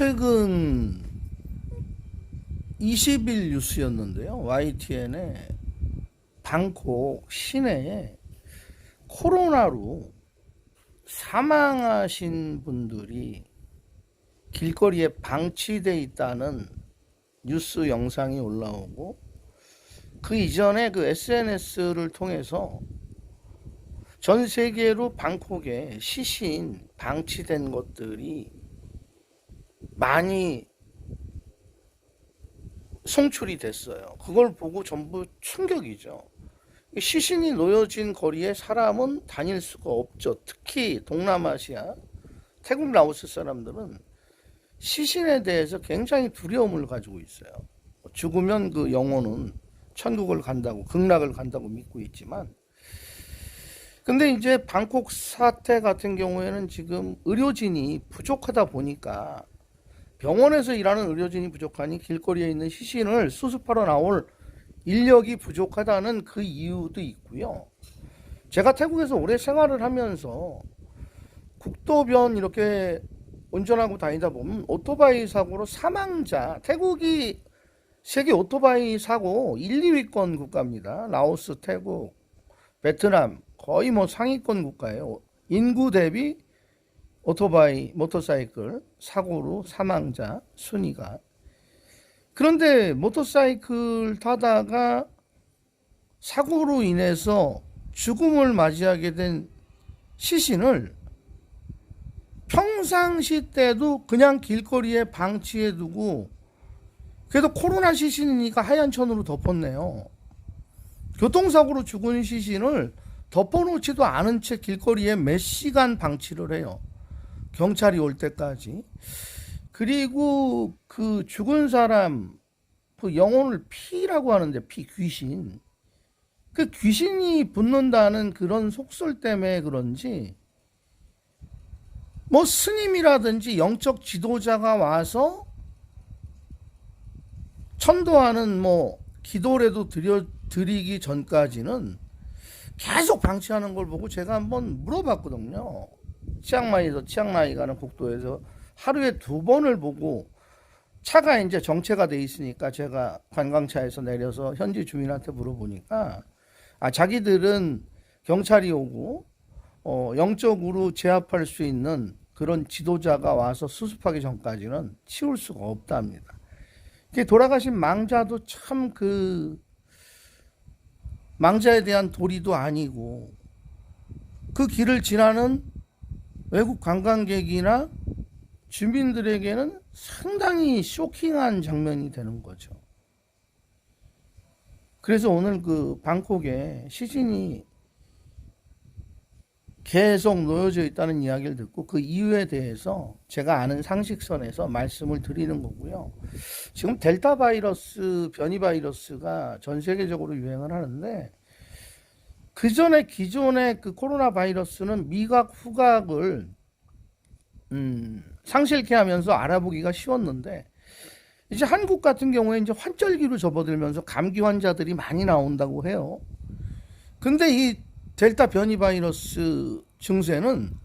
최근 20일 뉴스였는데요. YTN에 방콕 시내에 코로나로 사망하신 분들이 길거리에 방치돼 있다는 뉴스 영상이 올라오고, 그 이전에 그 SNS를 통해서 전 세계로 방콕에 시신 방치된 것들이 많이 송출이 됐어요. 그걸 보고 전부 충격이죠. 시신이 놓여진 거리에 사람은 다닐 수가 없죠. 특히 동남아시아, 태국, 라오스 사람들은 시신에 대해서 굉장히 두려움을 가지고 있어요. 죽으면 그 영혼은 천국을 간다고, 극락을 간다고 믿고 있지만, 근데 이제 방콕 사태 같은 경우에는 지금 의료진이 부족하다 보니까, 병원에서 일하는 의료진이 부족하니 길거리에 있는 시신을 수습하러 나올 인력이 부족하다는 그 이유도 있고요. 제가 태국에서 오래 생활을 하면서 국도변 이렇게 운전하고 다니다 보면 오토바이 사고로 사망자, 태국이 세계 오토바이 사고 1, 2위권 국가입니다. 라오스, 태국, 베트남 거의 뭐 상위권 국가예요. 인구 대비 오토바이, 모터사이클 사고로 사망자 순위가. 그런데 모터사이클 타다가 사고로 인해서 죽음을 맞이하게 된 시신을 평상시 때도 그냥 길거리에 방치해 두고, 그래도 코로나 시신이니까 하얀 천으로 덮었네요. 교통사고로 죽은 시신을 덮어놓지도 않은 채 길거리에 몇 시간 방치를 해요. 경찰이 올 때까지. 그리고 그 죽은 사람 그 영혼을 피라고 하는데, 피, 귀신. 그 귀신이 붙는다는 그런 속설 때문에 그런지 뭐 스님이라든지 영적 지도자가 와서 천도하는 뭐 기도라도 드리기 전까지는 계속 방치하는 걸 보고 제가 한번 물어봤거든요. 치앙마이에서 치앙라이 가는 국도에서 하루에 2번을 보고, 차가 이제 정체가 돼 있으니까 제가 관광차에서 내려서 현지 주민한테 물어보니까, 자기들은 경찰이 오고 영적으로 제압할 수 있는 그런 지도자가 와서 수습하기 전까지는 치울 수가 없답니다. 돌아가신 망자도 참 그 망자에 대한 도리도 아니고, 그 길을 지나는 외국 관광객이나 주민들에게는 상당히 쇼킹한 장면이 되는 거죠. 그래서 오늘 그 방콕에 시신이 계속 놓여져 있다는 이야기를 듣고 그 이유에 대해서 제가 아는 상식선에서 말씀을 드리는 거고요. 지금 델타 바이러스, 변이 바이러스가 전 세계적으로 유행을 하는데, 그 전에 기존의 그 코로나 바이러스는 미각, 후각을 상실케 하면서 알아보기가 쉬웠는데, 이제 한국 같은 경우에 이제 환절기로 접어들면서 감기 환자들이 많이 나온다고 해요. 근데 이 델타 변이 바이러스 증세는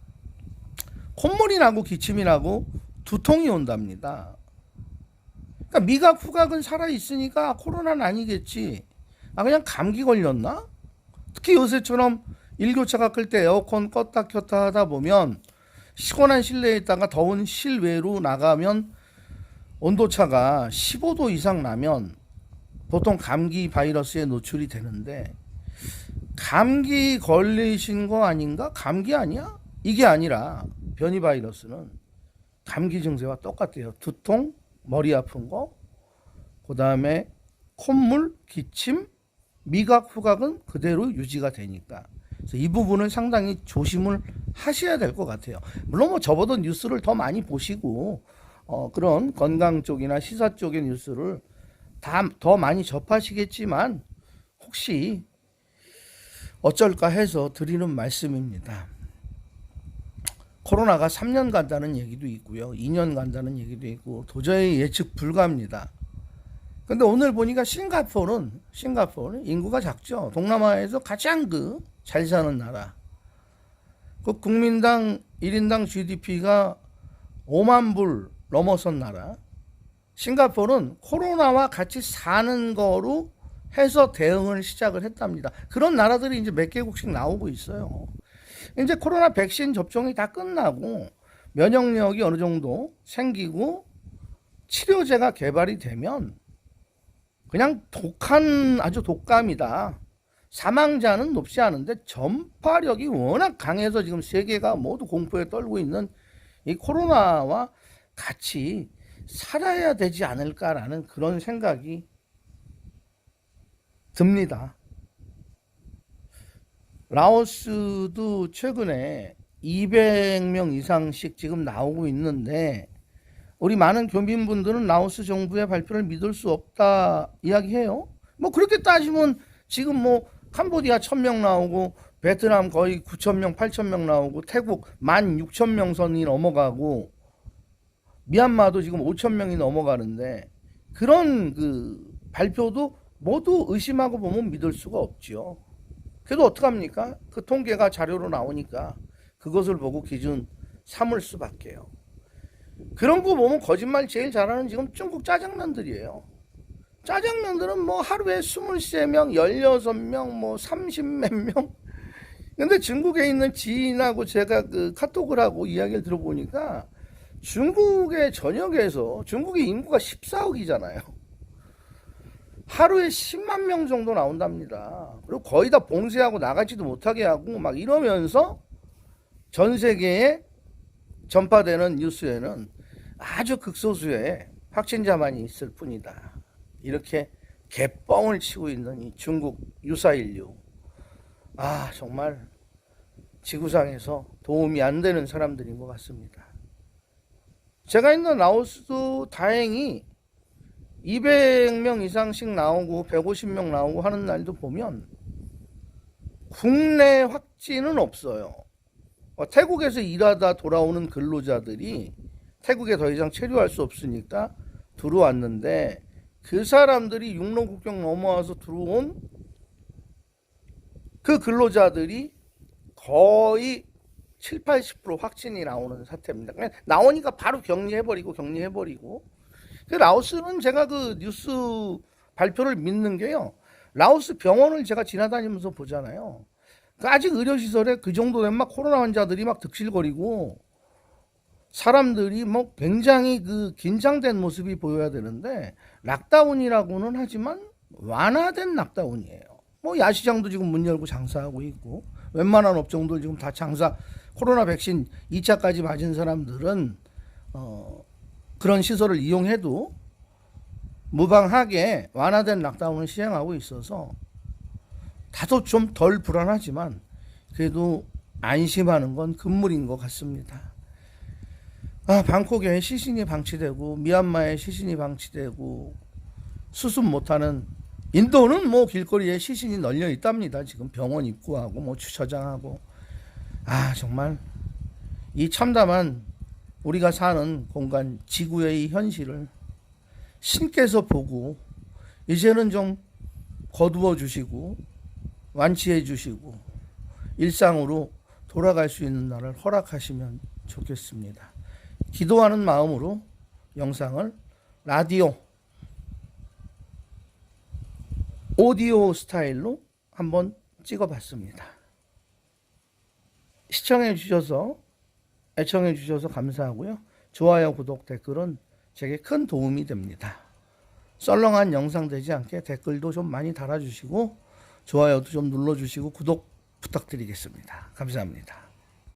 콧물이 나고 기침이 나고 두통이 온답니다. 그러니까 미각, 후각은 살아있으니까 코로나는 아니겠지. 그냥 감기 걸렸나? 특히 요새처럼 일교차가 클 때 에어컨 껐다 켰다 하다 보면, 시원한 실내에 있다가 더운 실외로 나가면 온도차가 15도 이상 나면 보통 감기 바이러스에 노출이 되는데, 감기 걸리신 거 아닌가? 감기 아니야? 이게 아니라 변이 바이러스는 감기 증세와 똑같아요. 두통, 머리 아픈 거, 그 다음에 콧물, 기침, 미각, 후각은 그대로 유지가 되니까, 그래서 이 부분을 상당히 조심을 하셔야 될 것 같아요. 물론 뭐 저보다 뉴스를 더 많이 보시고 그런 건강 쪽이나 시사 쪽의 뉴스를 더 많이 접하시겠지만, 혹시 어쩔까 해서 드리는 말씀입니다. 코로나가 3년 간다는 얘기도 있고요, 2년 간다는 얘기도 있고 도저히 예측 불가합니다. 근데 오늘 보니까 싱가포르는 인구가 작죠. 동남아에서 가장 잘 사는 나라. 그 국민당 1인당 GDP가 5만 불 넘어선 나라. 싱가포르는 코로나와 같이 사는 거로 해서 대응을 시작을 했답니다. 그런 나라들이 이제 몇 개국씩 나오고 있어요. 이제 코로나 백신 접종이 다 끝나고 면역력이 어느 정도 생기고 치료제가 개발이 되면 그냥 아주 독감이다. 사망자는 높지 않은데 전파력이 워낙 강해서 지금 세계가 모두 공포에 떨고 있는 이 코로나와 같이 살아야 되지 않을까라는 그런 생각이 듭니다. 라오스도 최근에 200명 이상씩 지금 나오고 있는데 우리 많은 교민분들은 라오스 정부의 발표를 믿을 수 없다 이야기해요. 뭐 그렇게 따지면 지금 뭐 캄보디아 1000명 나오고 베트남 거의 9000명, 8000명 나오고 태국 16,000명 선이 넘어가고 미얀마도 지금 5000명이 넘어가는데 그런 그 발표도 모두 의심하고 보면 믿을 수가 없지요. 그래도 어떡합니까? 그 통계가 자료로 나오니까 그것을 보고 기준 삼을 수밖에요. 그런 거 보면 거짓말 제일 잘하는 지금 중국 짜장면들이에요. 짜장면들은 뭐 하루에 23명, 16명, 뭐 30몇 명. 근데 중국에 있는 지인하고 제가 그 카톡을 하고 이야기를 들어보니까 중국의 전역에서 중국의 인구가 14억이잖아요. 하루에 10만 명 정도 나온답니다. 그리고 거의 다 봉쇄하고 나가지도 못하게 하고 막 이러면서 전 세계에 전파되는 뉴스에는 아주 극소수의 확진자만이 있을 뿐이다. 이렇게 개뻥을 치고 있는 이 중국 유사인류. 아, 정말 지구상에서 도움이 안 되는 사람들인 것 같습니다. 제가 있는 라오스도 다행히 200명 이상씩 나오고 150명 나오고 하는 날도 보면 국내 확진은 없어요. 태국에서 일하다 돌아오는 근로자들이 태국에 더 이상 체류할 수 없으니까 들어왔는데 그 사람들이 육로국경 넘어와서 들어온 그 근로자들이 거의 7, 80% 확진이 나오는 사태입니다. 그냥 나오니까 바로 격리해버리고 그 라오스는 제가 그 뉴스 발표를 믿는 게요. 라오스 병원을 제가 지나다니면서 보잖아요. 아직 의료시설에 그 정도 되면 막 코로나 환자들이 막 득실거리고 사람들이 뭐 굉장히 그 긴장된 모습이 보여야 되는데 락다운이라고는 하지만 완화된 락다운이에요. 뭐 야시장도 지금 문 열고 장사하고 있고 웬만한 업종들 지금 다 코로나 백신 2차까지 맞은 사람들은 그런 시설을 이용해도 무방하게 완화된 락다운을 시행하고 있어서 다소 좀 덜 불안하지만 그래도 안심하는 건 금물인 것 같습니다. 방콕에 시신이 방치되고 미얀마에 시신이 방치되고 수습 못하는 인도는 뭐 길거리에 시신이 널려 있답니다. 지금 병원 입구하고 뭐 주차장하고 정말 이 참담한 우리가 사는 공간 지구의 이 현실을 신께서 보고 이제는 좀 거두어 주시고 완치해 주시고 일상으로 돌아갈 수 있는 날을 허락하시면 좋겠습니다. 기도하는 마음으로 영상을 오디오 스타일로 한번 찍어봤습니다. 시청해 주셔서 애청해 주셔서 감사하고요. 좋아요, 구독, 댓글은 제게 큰 도움이 됩니다. 썰렁한 영상 되지 않게 댓글도 좀 많이 달아주시고 좋아요도 좀 눌러주시고 구독 부탁드리겠습니다. 감사합니다.